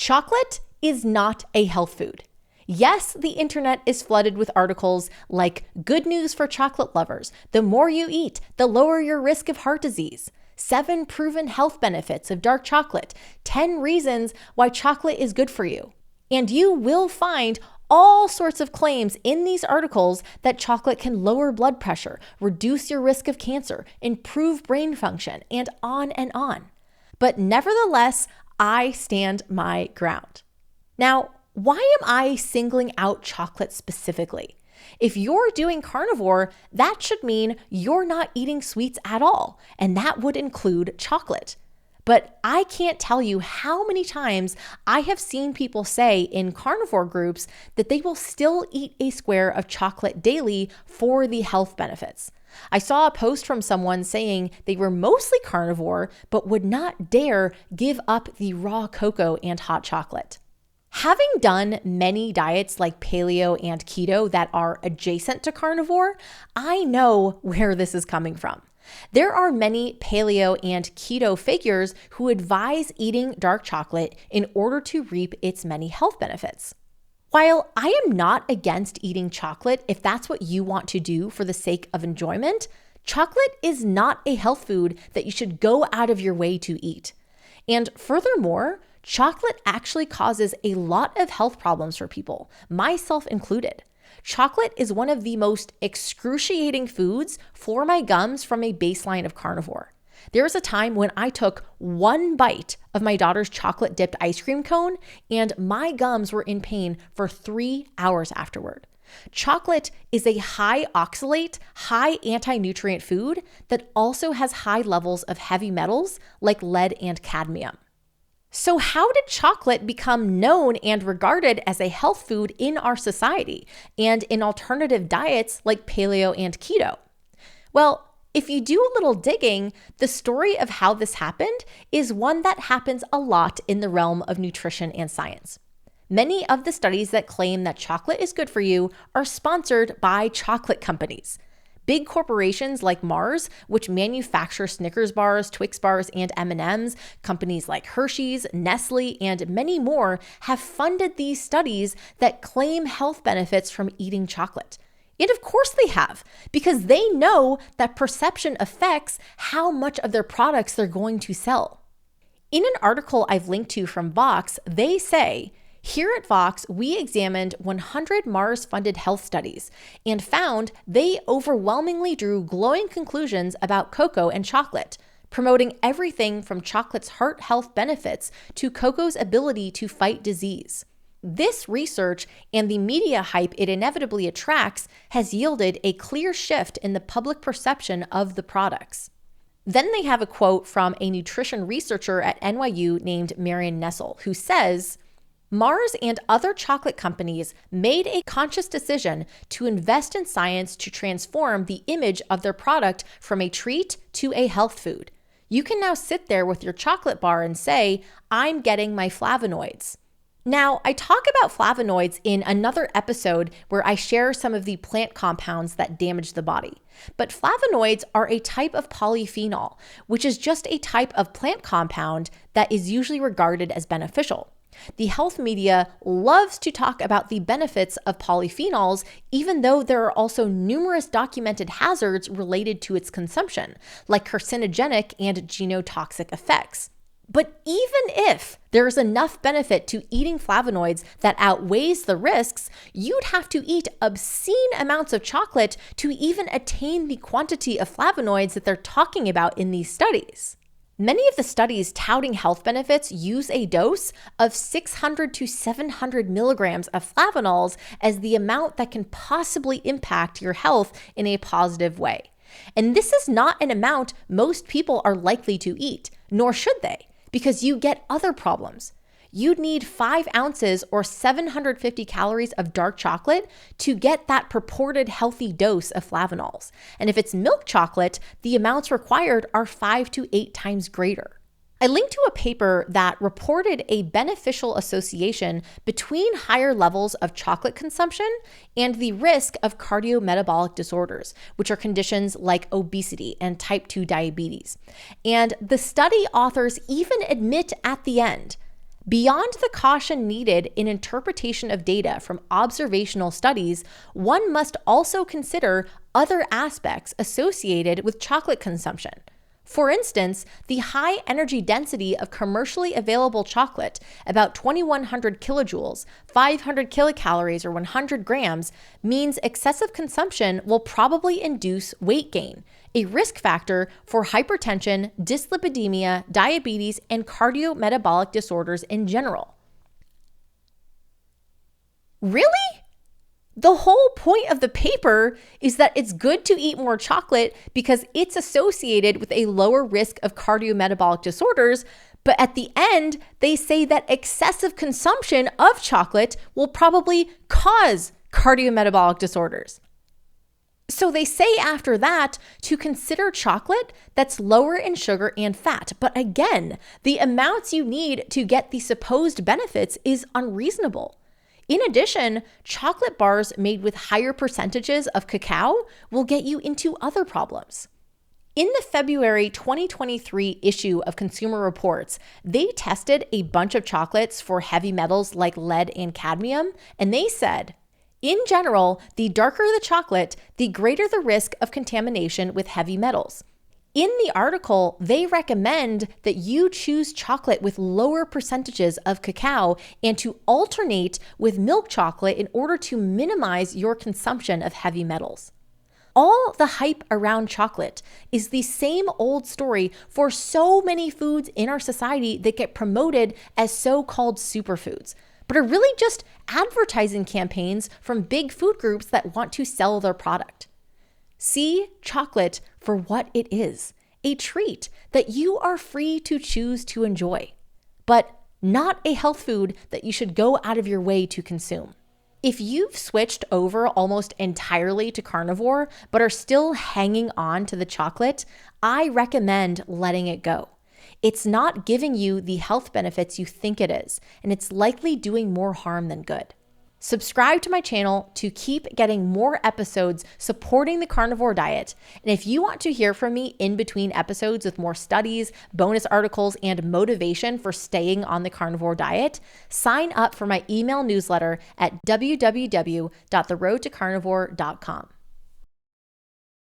Chocolate is not a health food. Yes, the internet is flooded with articles like "Good news for chocolate lovers. The more you eat, the lower your risk of heart disease. 7 proven health benefits of dark chocolate. 10 reasons why chocolate is good for you." And you will find all sorts of claims in these articles that chocolate can lower blood pressure, reduce your risk of cancer, improve brain function, and on. But nevertheless, I stand my ground. Now, why am I singling out chocolate specifically? If you're doing carnivore, that should mean you're not eating sweets at all, and that would include chocolate. But I can't tell you how many times I have seen people say in carnivore groups that they will still eat a square of chocolate daily for the health benefits. I saw a post from someone saying they were mostly carnivore, but would not dare give up the raw cocoa and hot chocolate. Having done many diets like paleo and keto that are adjacent to carnivore, I know where this is coming from. There are many paleo and keto figures who advise eating dark chocolate in order to reap its many health benefits. While I am not against eating chocolate if that's what you want to do for the sake of enjoyment, chocolate is not a health food that you should go out of your way to eat. And furthermore, chocolate actually causes a lot of health problems for people, myself included. Chocolate is one of the most excruciating foods for my gums from a baseline of carnivore. There was a time when I took one bite of my daughter's chocolate dipped ice cream cone and my gums were in pain for 3 hours afterward. Chocolate is a high oxalate, high anti-nutrient food that also has high levels of heavy metals like lead and cadmium. So how did chocolate become known and regarded as a health food in our society and in alternative diets like paleo and keto? Well, if you do a little digging, the story of how this happened is one that happens a lot in the realm of nutrition and science. Many of the studies that claim that chocolate is good for you are sponsored by chocolate companies. Big corporations like Mars, which manufacture Snickers bars, Twix bars, and M&Ms, companies like Hershey's, Nestle, and many more have funded these studies that claim health benefits from eating chocolate. And of course they have, because they know that perception affects how much of their products they're going to sell. In an article I've linked to from Vox, they say, "Here at Vox, we examined 100 Mars-funded health studies and found they overwhelmingly drew glowing conclusions about cocoa and chocolate, promoting everything from chocolate's heart health benefits to cocoa's ability to fight disease. This research and the media hype it inevitably attracts has yielded a clear shift in the public perception of the products." Then they have a quote from a nutrition researcher at NYU named Marion Nessel, who says, "Mars and other chocolate companies made a conscious decision to invest in science to transform the image of their product from a treat to a health food. You can now sit there with your chocolate bar and say, 'I'm getting my flavonoids.'" Now, I talk about flavonoids in another episode where I share some of the plant compounds that damage the body. But flavonoids are a type of polyphenol, which is just a type of plant compound that is usually regarded as beneficial. The health media loves to talk about the benefits of polyphenols, even though there are also numerous documented hazards related to its consumption, like carcinogenic and genotoxic effects. But even if there is enough benefit to eating flavonoids that outweighs the risks, you'd have to eat obscene amounts of chocolate to even attain the quantity of flavonoids that they're talking about in these studies. Many of the studies touting health benefits use a dose of 600 to 700 milligrams of flavanols as the amount that can possibly impact your health in a positive way. And this is not an amount most people are likely to eat, nor should they, because you get other problems. You'd need 5 ounces or 750 calories of dark chocolate to get that purported healthy dose of flavanols. And if it's milk chocolate, the amounts required are 5 to 8 times greater. I linked to a paper that reported a beneficial association between higher levels of chocolate consumption and the risk of cardiometabolic disorders, which are conditions like obesity and type 2 diabetes. And the study authors even admit at the end Beyond the caution needed in interpretation of data from observational studies, one must also consider other aspects associated with chocolate consumption. For instance, the high energy density of commercially available chocolate, about 2,100 kilojoules, 500 kilocalories, or 100 grams, means excessive consumption will probably induce weight gain, a risk factor for hypertension, dyslipidemia, diabetes, and cardiometabolic disorders in general. Really? The whole point of the paper is that it's good to eat more chocolate because it's associated with a lower risk of cardiometabolic disorders, but at the end, they say that excessive consumption of chocolate will probably cause cardiometabolic disorders. So they say after that to consider chocolate that's lower in sugar and fat. But again, the amounts you need to get the supposed benefits is unreasonable. In addition, chocolate bars made with higher percentages of cacao will get you into other problems. In the February 2023 issue of Consumer Reports, they tested a bunch of chocolates for heavy metals like lead and cadmium, and they said, in general, the darker the chocolate, the greater the risk of contamination with heavy metals. In the article, they recommend that you choose chocolate with lower percentages of cacao and to alternate with milk chocolate in order to minimize your consumption of heavy metals. All the hype around chocolate is the same old story for so many foods in our society that get promoted as so-called superfoods, but are really just advertising campaigns from big food groups that want to sell their product. See chocolate for what it is, a treat that you are free to choose to enjoy, but not a health food that you should go out of your way to consume. If you've switched over almost entirely to carnivore, but are still hanging on to the chocolate, I recommend letting it go. It's not giving you the health benefits you think it is, and it's likely doing more harm than good. Subscribe to my channel to keep getting more episodes supporting the carnivore diet. And if you want to hear from me in between episodes with more studies, bonus articles, and motivation for staying on the carnivore diet, sign up for my email newsletter at www.theroadtocarnivore.com.